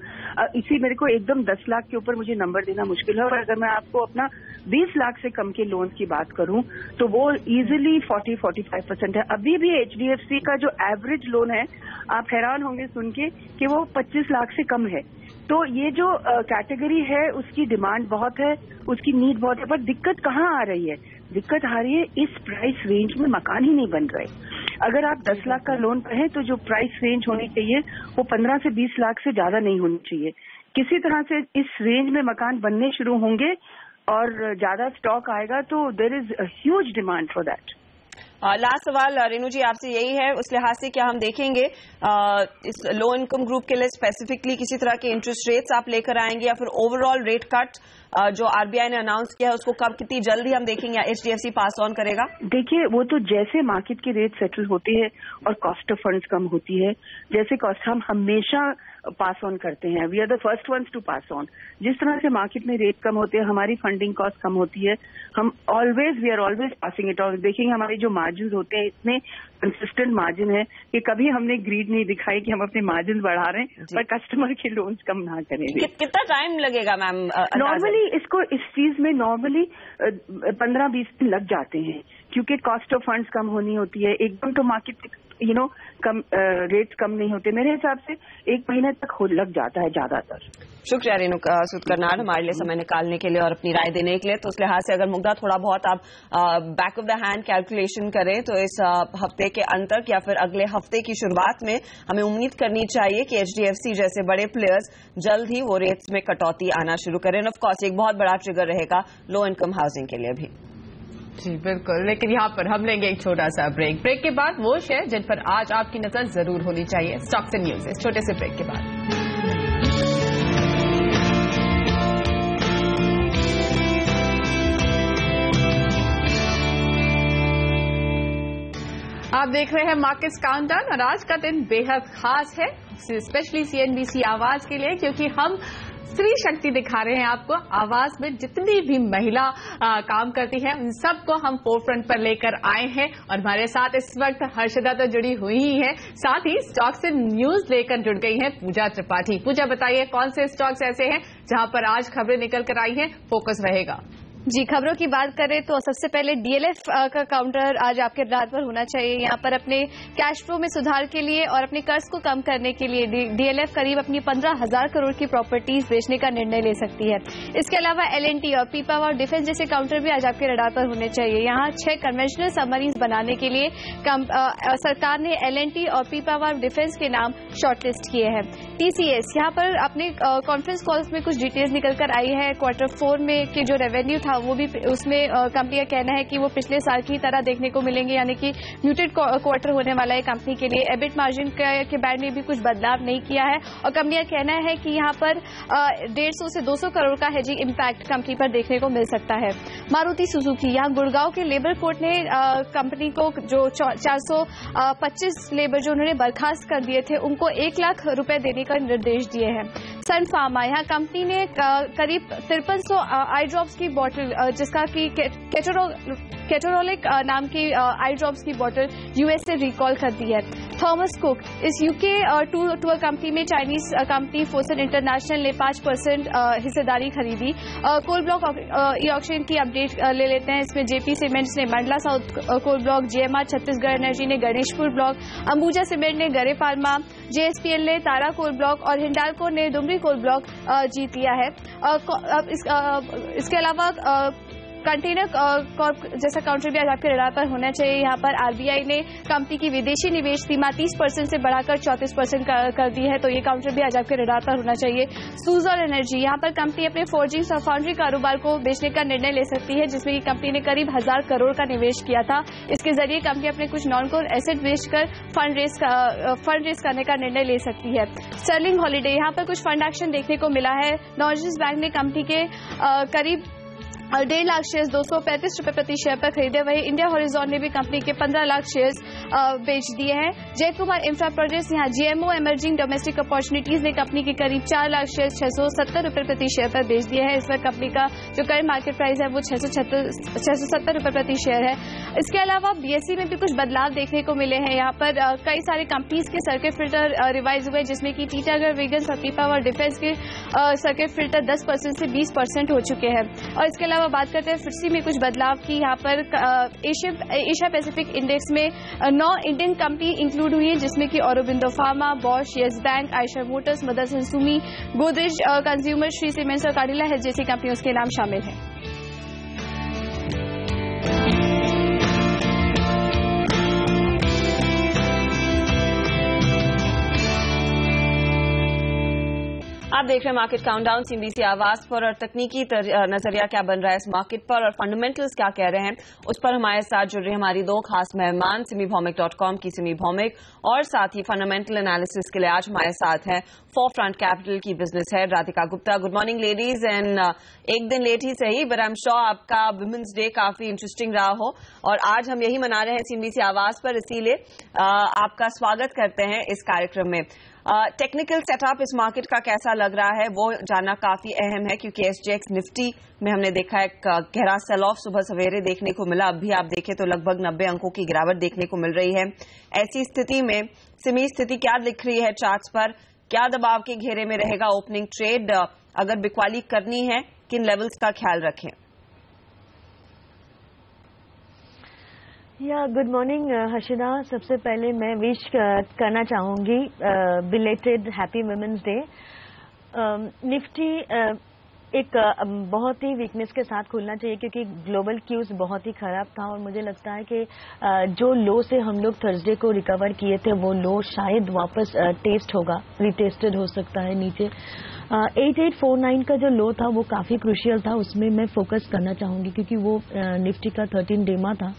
इसी मेरे को एकदम 10 लाख के ऊपर मुझे नंबर देना मुश्किल है, और अगर मैं आपको अपना 20 लाख से कम के लोन की बात करूं तो वो इजीली 40-45% है। अभी भी एचडीएफसी का जो एवरेज लोन है, आप हैरान होंगे सुन के कि वो 25 लाख से कम है। तो ये जो कैटेगरी है उसकी डिमांड बहुत है, उसकी नीड बहुत है, पर दिक्कत कहाँ आ रही है? दिक्कत आ रही है इस प्राइस रेंज में मकान ही नहीं बन रहे। अगर आप 10 लाख का लोन कहें तो जो प्राइस रेंज होनी चाहिए वो 15 से 20 लाख से ज्यादा नहीं होनी चाहिए। किसी तरह से इस रेंज में मकान बनने शुरू होंगे और ज्यादा स्टॉक आएगा, तो there is a huge demand for that. Last सवाल रेणु जी आपसे यही है, उस लिहाज से क्या हम देखेंगे इस लो इनकम ग्रुप के लिए स्पेसिफिकली किसी तरह के इंटरेस्ट रेट्स आप लेकर आएंगे, या फिर ओवरऑल रेट कट जो आरबीआई ने अनाउंस किया है उसको कब, कितनी जल्दी हम देखेंगे, एचडीएफसी पास ऑन करेगा? देखिए, वो तो जैसे मार्केट की रेट सेटल होती है और कॉस्ट ऑफ फंड्स कम होती है, जैसे कॉस्ट, हम हमेशा पास ऑन करते हैं, we are the first ones to pass on. जिस तरह से मार्केट में रेट कम होते हैं, हमारी फंडिंग कॉस्ट कम होती है, हम we are always passing it on. देखेंगे हमारे जो मार्जिन होते हैं इतने कंसिस्टेंट मार्जिन है कि कभी हमने ग्रीड नहीं दिखाई कि हम अपने मार्जिन बढ़ा रहे हैं पर कस्टमर के लोन्स कम ना करेंगे। कितना टाइम लगेगा मैम? नॉर्मली इस चीज में नॉर्मली 15-20 दिन लग जाते हैं क्योंकि कॉस्ट ऑफ फंड्स कम होनी होती है, एकदम तो मार्केट कम रेट्स कम नहीं होते। मेरे हिसाब से 1 महीने तक लग जाता है ज्यादातर। शुक्रिया रेणु सूद करनाल हमारे लिए समय निकालने के लिए और अपनी राय देने के लिए। तो उस लिहाज से अगर मुग्धा थोड़ा बहुत आप back of the hand calculation करें तो इस हफ्ते के अंत तक या फिर अगले हफ्ते की शुरुआत में हमें उम्मीद करनी चाहिए कि HDFC जैसे बड़े प्लेयर्स जल्द ही वो रेट्स में कटौती आना शुरू करें। ऑफ कोर्स एक बहुत बड़ा ट्रिगर रहेगा लो इनकम हाउसिंग के लिए भी। जी बिल्कुल, लेकिन यहाँ पर हम लेंगे एक छोटा सा ब्रेक। ब्रेक के बाद वो शेयर जिन पर आज आपकी नजर जरूर होनी चाहिए, स्टॉक्स एंड न्यूज, इस छोटे से ब्रेक के बाद। आप देख रहे हैं मार्केट्स काउंटडाउन और आज का दिन बेहद खास है, स्पेशली CNBC आवाज के लिए, क्योंकि हम स्त्री शक्ति दिखा रहे हैं आपको। आवाज में जितनी भी महिला काम करती है उन सबको हम फोरफ्रंट पर लेकर आए हैं और हमारे साथ इस वक्त हर्षदा तो जुड़ी हुई ही है, साथ ही स्टॉक्स एंड न्यूज लेकर जुड़ गई हैं पूजा त्रिपाठी। पूजा बताइए कौन से स्टॉक्स ऐसे हैं जहां पर आज खबरें निकल कर आई हैं, फोकस रहेगा। जी, खबरों की बात करें तो सबसे पहले DLF का काउंटर आज आपके रडार पर होना चाहिए। यहाँ पर अपने कैश फ्लो में सुधार के लिए और अपने कर्ज को कम करने के लिए DLF करीब अपनी 15,000 करोड़ की प्रॉपर्टीज बेचने का निर्णय ले सकती है। इसके अलावा L&T और पीपावाव और डिफेंस जैसे काउंटर भी आज आपके रडार पर होने चाहिए। यहाँ 6 कन्वेंशनल सबमरीन्स बनाने के लिए सरकार ने L&T और पीपावाव और डिफेंस के नाम शॉर्टलिस्ट किए हैं। TCS यहाँ पर अपने कॉन्फ्रेंस कॉल्स में कुछ डिटेल्स निकल कर आई है। Q4 में के जो रेवेन्यू था वो भी उसमें कंपनी का कहना है कि वो पिछले साल की तरह देखने को मिलेंगे, यानी कि म्यूटेड क्वार्टर होने वाला है कंपनी के लिए। एबिट मार्जिन के बैंड में भी कुछ बदलाव नहीं किया है और कंपनी का कहना है कि यहाँ पर 150 से 200 करोड़ का हेजिंग इम्पैक्ट कंपनी पर देखने को मिल सकता है। मारुति सुजुकी, यहाँ गुड़गांव के लेबर कोर्ट ने कंपनी को जो 425 लेबर जो उन्होंने बर्खास्त कर दिए थे उनको 1 लाख रुपए देने का निर्देश दिए हैं। सन फार्मा, यहाँ कंपनी ने करीब 5300 आई ड्रॉप्स की बोतल जिसका कि केटोरोलिक नाम की आई ड्रॉप्स की बोतल US से रिकॉल कर दी है। थॉमस कुक, इस UK टूर कंपनी में चाइनीज कंपनी फोसन इंटरनेशनल ने 5% हिस्सेदारी खरीदी। कोल ब्लॉक ऑक्शन की अपडेट ले लेते हैं। इसमें JP सीमेंट्स ने Mandla south coal block, GMR Chhattisgarh energy ने गणेशपुर ब्लॉक, अंबुजा सीमेंट ने गरे फार्मा, JSPL ने तारा कोल ब्लॉक और हिंडाल्को ने डुमरी कोल ब्लॉक जीत लिया है। इसके अलावा कंटेनर कॉर्प जैसा काउंटर भी आज आपके रडार पर होना चाहिए। यहाँ पर RBI ने कंपनी की विदेशी निवेश सीमा 30% से बढ़ाकर 34% कर दी है, तो ये काउंटर भी आज आपके रडार पर होना चाहिए। सूजर एनर्जी, यहाँ पर कंपनी अपने फोर्जिंग और फाउंड्री कारोबार को बेचने का निर्णय ले सकती है, जिसमें कि कंपनी ने करीब 1000 करोड़ का निवेश किया था। इसके जरिए कंपनी अपने कुछ नॉन कोर एसेट बेचकर फंड रेज करने का निर्णय ले सकती है। स्टर्लिंग हॉलीडे, यहाँ पर कुछ फंड एक्शन देखने को मिला है। नॉर्जेस बैंक ने कंपनी के करीब 1.5 लाख शेयर्स 235 रुपए प्रति शेयर पर खरीदे। वही इंडिया हॉरिजॉन ने भी कंपनी के 15 लाख शेयर्स बेच दिए हैं। जयकुमार इंफ्रा प्रोजेक्ट्स, यहाँ GMO इमर्जिंग डोमेस्टिक अपॉर्चुनिटीज ने कंपनी के करीब 4 लाख शेयर्स 670 रुपए प्रति शेयर पर बेच दिए हैं। इस वक्त कंपनी का जो करंट मार्केट प्राइस है वो 670 रुपए प्रति शेयर है। इसके अलावा BSE में भी कुछ बदलाव देखने को मिले हैं। यहाँ पर कई सारे कंपनीज के सर्किट फिल्टर रिवाइज हुए, जिसमें कि टीटागढ़, विगन्स और पीपावाव और डिफेंस के सर्किट फिल्टर 10% से 20% हो चुके हैं। और इसके अलावा बात करते हैं FTSE में कुछ बदलाव की। यहाँ पर एशिया पैसिफिक इंडेक्स में 9 इंडियन कंपनी इंक्लूड हुई है, जिसमें कि Aurobindo pharma, Bosch, Yes Bank, Eicher motors, Motherson Sumi, Godrej consumer, Shree cements और काडिला हेल्थ जैसी कंपनियों के नाम शामिल हैं। आप देख रहे हैं मार्केट काउंटडाउन CNBC आवाज पर और तकनीकी नजरिया क्या बन रहा है इस मार्केट पर और फंडामेंटल्स क्या कह रहे हैं उस पर हमारे साथ जुड़ रही हमारी 2 खास मेहमान, simibhomik.com की सिमी भौमिक और साथ ही फंडामेंटल एनालिसिस के लिए आज हमारे साथ हैं फोरफ्रंट कैपिटल की business head Radhika Gupta. Good morning ladies. And एक दिन लेट ही सही, बट आई एम श्योर आपका वुमेन्स डे काफी इंटरेस्टिंग रहा हो और आज हम यही मना रहे हैं CNBC आवाज पर, इसीलिए आपका स्वागत करते हैं इस कार्यक्रम में। टेक्निकल सेटअप इस मार्केट का कैसा लग रहा है वो जानना काफी अहम है, क्योंकि एसजीएक्स निफ्टी में हमने देखा है गहरा सेल ऑफ सुबह सवेरे देखने को मिला। अभी आप देखें तो लगभग 90 अंकों की गिरावट देखने को मिल रही है। ऐसी स्थिति में सिमी स्थिति क्या दिख रही है चार्ट्स पर? क्या दबाव के घेरे में रहेगा ओपनिंग ट्रेड? अगर बिकवाली करनी है किन लेवल्स का ख्याल रखें? Good morning Harshida. सबसे पहले मैं विश करना चाहूंगी belated happy women's day. Nifty एक बहुत ही वीकनेस के साथ खुलना चाहिए, क्योंकि ग्लोबल क्यूज बहुत ही खराब था और मुझे लगता है कि जो लो से हम लोग थर्सडे को रिकवर किए थे वो लो शायद वापस टेस्ट होगा, रिटेस्टेड हो सकता है नीचे। 8849 का जो लो था वो काफी क्रूशियल था, उसमें मैं फोकस करना चाहूंगी क्योंकि वो निफ्टी का 13 डेमा था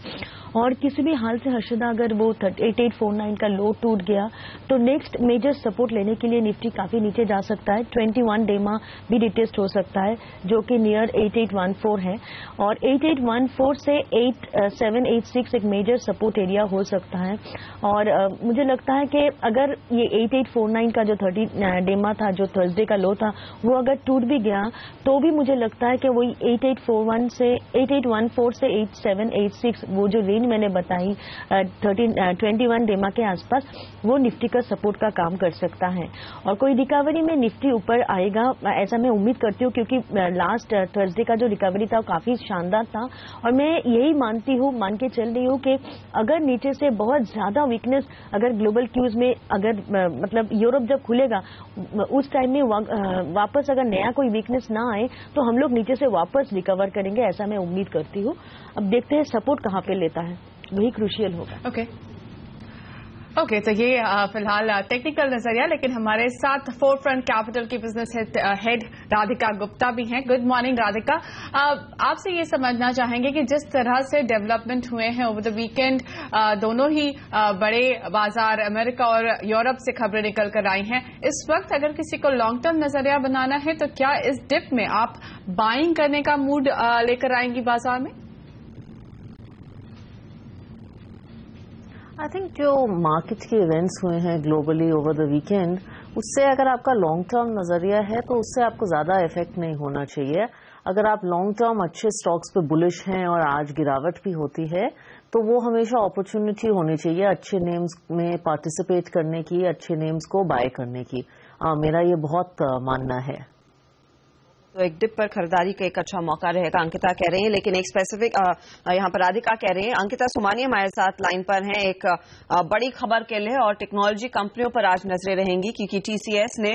और किसी भी हाल से हर्षदा अगर वो 8849 का लो टूट गया तो नेक्स्ट मेजर सपोर्ट लेने के लिए निफ्टी काफी नीचे जा सकता है। 21 डेमा भी रिटेस्ट हो सकता है जो कि नियर 8814 है और 8814 से 8786 एक मेजर सपोर्ट एरिया हो सकता है। और मुझे लगता है कि अगर ये 8849 का जो 30 डेमा था जो थर्सडे का लो था वो अगर टूट भी गया तो भी मुझे लगता है कि वही 8814 से 8814 से 8786 वो जो रेंज मैंने बताई 21 डेमा के आसपास वो निफ्टी का सपोर्ट का काम कर सकता है और कोई रिकवरी में निफ्टी ऊपर आएगा ऐसा मैं उम्मीद करती हूँ, क्योंकि लास्ट थर्सडे का जो रिकवरी था वो काफी शानदार था और मैं यही मान के चल रही हूँ कि अगर नीचे से बहुत ज्यादा वीकनेस अगर ग्लोबल क्यूज में अगर मतलब यूरोप जब खुलेगा उस टाइम में वापस अगर नया कोई वीकनेस ना आए तो हम लोग नीचे से वापस रिकवर करेंगे, ऐसा मैं उम्मीद करती हूँ। अब देखते हैं सपोर्ट कहाँ पे लेता है, वही क्रूशियल होगा। ओके, तो ये फिलहाल टेक्निकल नजरिया, लेकिन हमारे साथ फोरफ्रंट कैपिटल की बिजनेस हेड राधिका गुप्ता भी हैं। Good morning Radhika. आपसे ये समझना चाहेंगे कि जिस तरह से डेवलपमेंट हुए हैं ओवर द वीकेंड, दोनों ही बड़े बाजार अमेरिका और यूरोप से खबरें निकल कर आई हैं, इस वक्त अगर किसी को लॉन्ग टर्म नजरिया बनाना है तो क्या इस डिप में आप बाइंग करने का मूड लेकर आएंगी बाजार में? आई थिंक जो मार्केट के इवेंट्स हुए हैं ग्लोबली ओवर द वीकेंड, उससे अगर आपका लॉन्ग टर्म नजरिया है तो उससे आपको ज्यादा इफेक्ट नहीं होना चाहिए। अगर आप लॉन्ग टर्म अच्छे स्टॉक्स पे बुलिश हैं और आज गिरावट भी होती है तो वो हमेशा अपॉर्चुनिटी होनी चाहिए अच्छे नेम्स में पार्टिसिपेट करने की, अच्छे नेम्स को बाय करने की। मेरा ये बहुत मानना है। तो एक डिप पर खरीदारी का एक अच्छा मौका रहेगा, अंकिता कह रही हैं। लेकिन एक स्पेसिफिक यहाँ पर राधिका कह रही हैं। अंकिता सुमानी हमारे साथ लाइन पर हैं एक बड़ी खबर के लिए और टेक्नोलॉजी कंपनियों पर आज नजरें रहेंगी, क्योंकि टीसीएस ने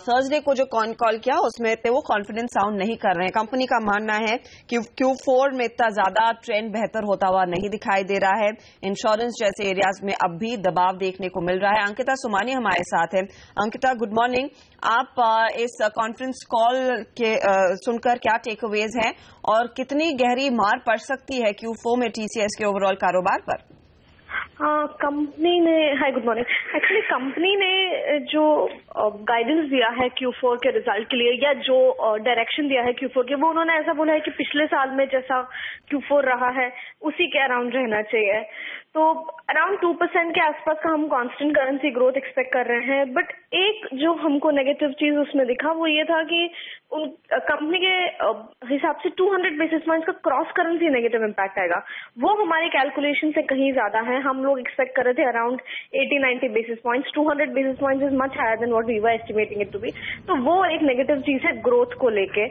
थर्सडे को जो कॉल किया उसमें वो कॉन्फिडेंस साउंड नहीं कर रहे हैं। कंपनी का मानना है कि Q4 में इतना ज्यादा ट्रेंड बेहतर होता हुआ नहीं दिखाई दे रहा है। इंश्योरेंस जैसे एरियाज में अब भी दबाव देखने को मिल रहा है। अंकिता सुमानी हमारे साथ है। Ankita, good morning. आप इस कॉन्फ्रेंस कॉल के सुनकर क्या टेकअवेज हैं और कितनी गहरी मार पड़ सकती है Q4 में टीसीएस के ओवरऑल कारोबार पर? कंपनी ने hi good morning. Actually company ने जो गाइडेंस दिया है Q4 के रिजल्ट के लिए या जो डायरेक्शन दिया है Q4 के, वो उन्होंने ऐसा बोला है कि पिछले साल में जैसा Q4 रहा है उसी के अराउंड रहना चाहिए। तो अराउंड 2% के आसपास का हम कांस्टेंट करेंसी ग्रोथ एक्सपेक्ट कर रहे हैं। बट एक जो हमको नेगेटिव चीज उसमें दिखा वो ये था कि कंपनी के हिसाब से 200 बेसिस पॉइंट्स का क्रॉस करेंसी नेगेटिव इम्पैक्ट आएगा। वो हमारे कैलकुलेशन से कहीं ज्यादा है। हम लोग एक्सपेक्ट कर रहे थे around 80-90 basis points. 200 basis points is much higher than what we were estimating it to be. तो वो एक नेगेटिव चीज है ग्रोथ को लेके।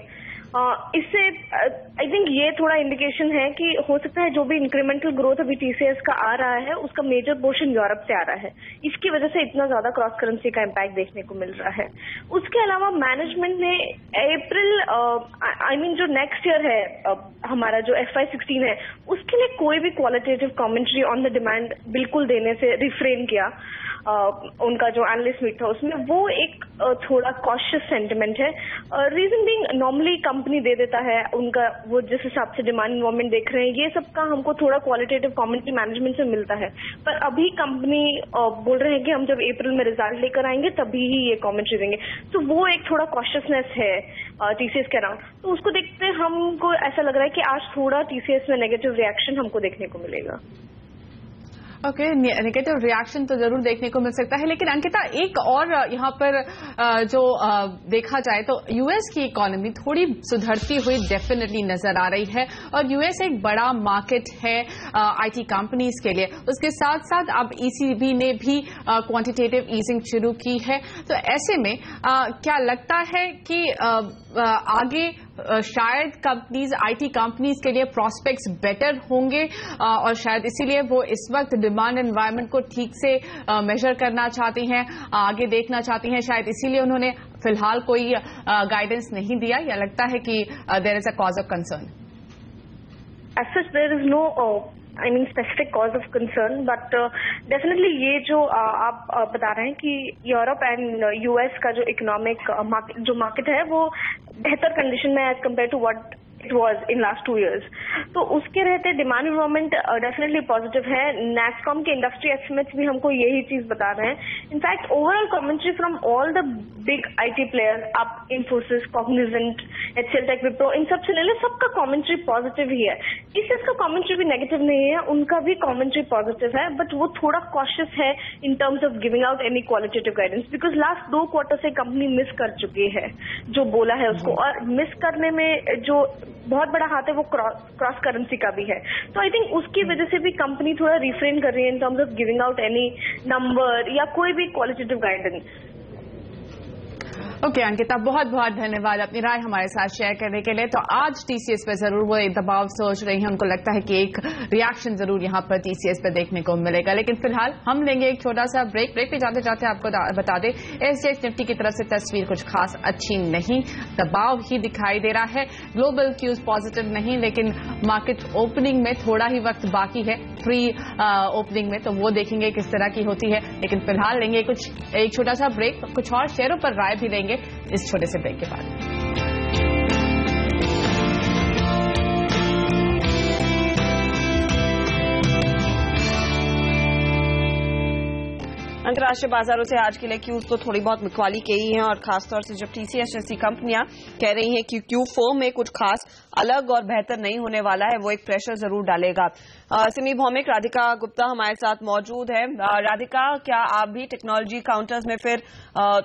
इससे आई थिंक ये थोड़ा इंडिकेशन है कि हो सकता है जो भी इंक्रीमेंटल ग्रोथ अभी टीसीएस का आ रहा है उसका मेजर पोर्शन यूरोप से आ रहा है, इसकी वजह से इतना ज्यादा क्रॉस करेंसी का इम्पैक्ट देखने को मिल रहा है। उसके अलावा मैनेजमेंट ने अप्रैल जो नेक्स्ट ईयर है हमारा जो FY16 है उसके लिए कोई भी qualitative commentary on the demand बिल्कुल देने से रिफ्रेन किया। उनका जो एनालिस्ट मीट था उसमें वो एक थोड़ा कॉशियस सेंटिमेंट है। रीजन बीइंग नॉर्मली कंपनी दे देता है उनका वो जिस हिसाब से डिमांड इन्वायरमेंट देख रहे हैं, ये सब का हमको थोड़ा क्वालिटेटिव कमेंट्री मैनेजमेंट से मिलता है। पर अभी कंपनी बोल रहे हैं कि हम जब अप्रैल में रिजल्ट लेकर आएंगे तभी ही ये कमेंट्री देंगे। तो वो एक थोड़ा कॉशियसनेस है टीसीएस के अराउंड। तो उसको देखते हमको ऐसा लग रहा है कि आज थोड़ा टीसीएस में नेगेटिव रिएक्शन हमको देखने को मिलेगा। ओके, नेगेटिव रिएक्शन तो जरूर देखने को मिल सकता है, लेकिन अंकिता एक और यहाँ पर जो देखा जाए तो यूएस की इकोनॉमी थोड़ी सुधरती हुई डेफिनेटली नजर आ रही है और यूएस एक बड़ा मार्केट है आईटी कंपनीज के लिए। उसके साथ साथ अब ईसीबी ने भी क्वांटिटेटिव ईजिंग शुरू की है, तो ऐसे में क्या लगता है कि आगे शायद कंपनीज, आईटी कंपनीज के लिए प्रॉस्पेक्ट्स बेटर होंगे और शायद इसीलिए वो इस वक्त डिमांड एनवायरनमेंट को ठीक से मेजर करना चाहती हैं, आगे देखना चाहती हैं, शायद इसीलिए उन्होंने फिलहाल कोई गाइडेंस नहीं दिया, या लगता है कि there is a cause of concern? As such, there is no specific cause of concern, but definitely ये जो आप बता रहे हैं कि यूरोप एंड यूएस का जो इकोनॉमिक जो मार्केट है वो बेहतर कंडीशन में as compare to what it was in last 2 years, तो उसके रहते डिमांड इन्वायरमेंट डेफिनेटली पॉजिटिव है। नैस्कॉम के इंडस्ट्री एस्टिमेट्स भी हमको यही चीज बता रहे हैं। In fact overall commentary from all the big IT players, आप इन्फोसिस, कॉग्निजेंट, एचसीएल टेक, विप्रो, इन सब से ले लें, सबका कमेंट्री पॉजिटिव ही है। इसका कमेंट्री भी नेगेटिव नहीं है, उनका भी कमेंट्री पॉजिटिव है, बट वो थोड़ा कॉशियस है in terms of giving out any qualitative guidance, because last 2 quarter से कंपनी मिस कर चुकी है जो बोला है उसको, और मिस करने में जो बहुत बड़ा हाथ है वो क्रॉस करेंसी का भी है। तो आई थिंक उसकी वजह से भी कंपनी थोड़ा रिफ्रेन कर रही है in terms of giving out any number या कोई भी क्वालिटेटिव गाइडेंस। ओके अंकिता, बहुत बहुत धन्यवाद अपनी राय हमारे साथ शेयर करने के लिए। तो आज टीसीएस पे जरूर वो दबाव सोच रही हैं, उनको लगता है कि एक रिएक्शन जरूर यहाँ पर टीसीएस पे देखने को मिलेगा, लेकिन फिलहाल हम लेंगे एक छोटा सा ब्रेक पे जाते जाते आपको बता दें एसजीएक्स निफ्टी की तरफ से तस्वीर कुछ खास अच्छी नहीं, दबाव ही दिखाई दे रहा है, ग्लोबल क्यूज पॉजिटिव नहीं, लेकिन मार्केट ओपनिंग में थोड़ा ही वक्त बाकी है प्री ओपनिंग में, तो वो देखेंगे किस तरह की होती है। लेकिन फिलहाल लेंगे एक छोटा सा ब्रेक, कुछ और शेयरों पर राय भी लेंगे इस छोटे से ब्रेक के बाद। अंतर्राष्ट्रीय बाजारों से आज के लिए क्यूज तो थोड़ी बहुत मिकवाली के ही हैं, और खासतौर से जब टीसीएस जैसी कंपनियां कह रही हैं कि Q4 में कुछ खास अलग और बेहतर नहीं होने वाला है, वो एक प्रेशर जरूर डालेगा। सिमी भौमिक, राधिका गुप्ता हमारे साथ मौजूद है। राधिका, क्या आप भी टेक्नोलॉजी काउंटर्स में फिर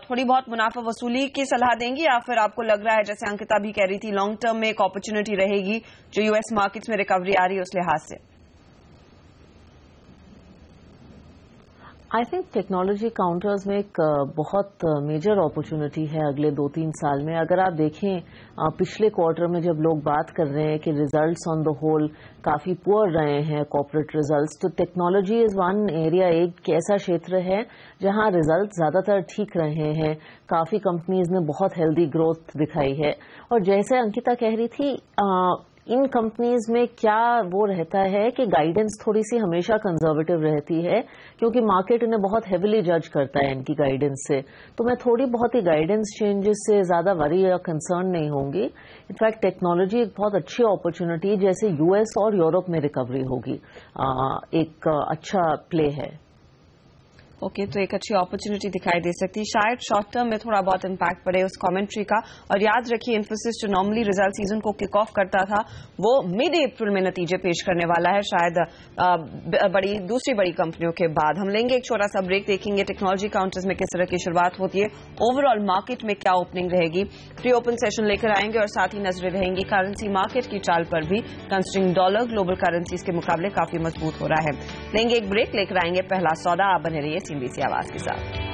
थोड़ी बहुत मुनाफा वसूली की सलाह देंगी, या फिर आपको लग रहा है जैसे अंकिता भी कह रही थी लॉन्ग टर्म में एक अपॉर्चुनिटी रहेगी जो यूएस मार्केट्स में रिकवरी आ रही है उस लिहाज से? आई थिंक टेक्नोलॉजी काउंटर्स में एक बहुत मेजर अपॉर्चुनिटी है अगले 2-3 साल में। अगर आप देखें पिछले क्वार्टर में जब लोग बात कर रहे हैं कि रिजल्ट्स ऑन द होल काफी पुअर रहे हैं कॉर्पोरेट रिजल्ट्स, तो टेक्नोलॉजी इज वन एरिया, एक ऐसा क्षेत्र है जहां रिजल्ट ज्यादातर ठीक रहे हैं, काफी कंपनीज ने बहुत हेल्दी ग्रोथ दिखाई है। और जैसे अंकिता कह रही थी, इन कंपनीज में क्या वो रहता है कि गाइडेंस थोड़ी सी हमेशा कंजर्वेटिव रहती है, क्योंकि मार्केट इन्हें बहुत हेविली जज करता है इनकी गाइडेंस से। तो मैं थोड़ी बहुत ही गाइडेंस चेंजेस से ज्यादा वरी या कंसर्न नहीं होंगी। इनफैक्ट टेक्नोलॉजी एक बहुत अच्छी अपॉर्चुनिटी जैसे यूएस और यूरोप में रिकवरी होगी, एक अच्छा प्ले है। ओके, तो एक अच्छी अपॉर्चुनिटी दिखाई दे सकती है, शायद शॉर्ट टर्म में थोड़ा बहुत इम्पैक्ट पड़े उस कमेंट्री का। और याद रखिए इन्फोसिस जो नॉर्मली रिजल्ट सीजन को किक ऑफ करता था वो मिड अप्रैल में नतीजे पेश करने वाला है, शायद दूसरी बड़ी कंपनियों के बाद। हम लेंगे एक छोटा सा ब्रेक, देखेंगे टेक्नोलॉजी काउंटर्स में किस तरह की शुरुआत होती है, ओवरऑल मार्केट में क्या ओपनिंग रहेगी, प्री ओपन सेशन लेकर आएंगे, और साथ ही नजरें रहेंगी करेंसी मार्केट की चाल पर भी, कंसिडरिंग डॉलर ग्लोबल करेंसीज के मुकाबले काफी मजबूत हो रहा है। लेंगे एक ब्रेक, लेकर आएंगे पहला सौदा। आप बने रहिए CNBC आवाज के साथ।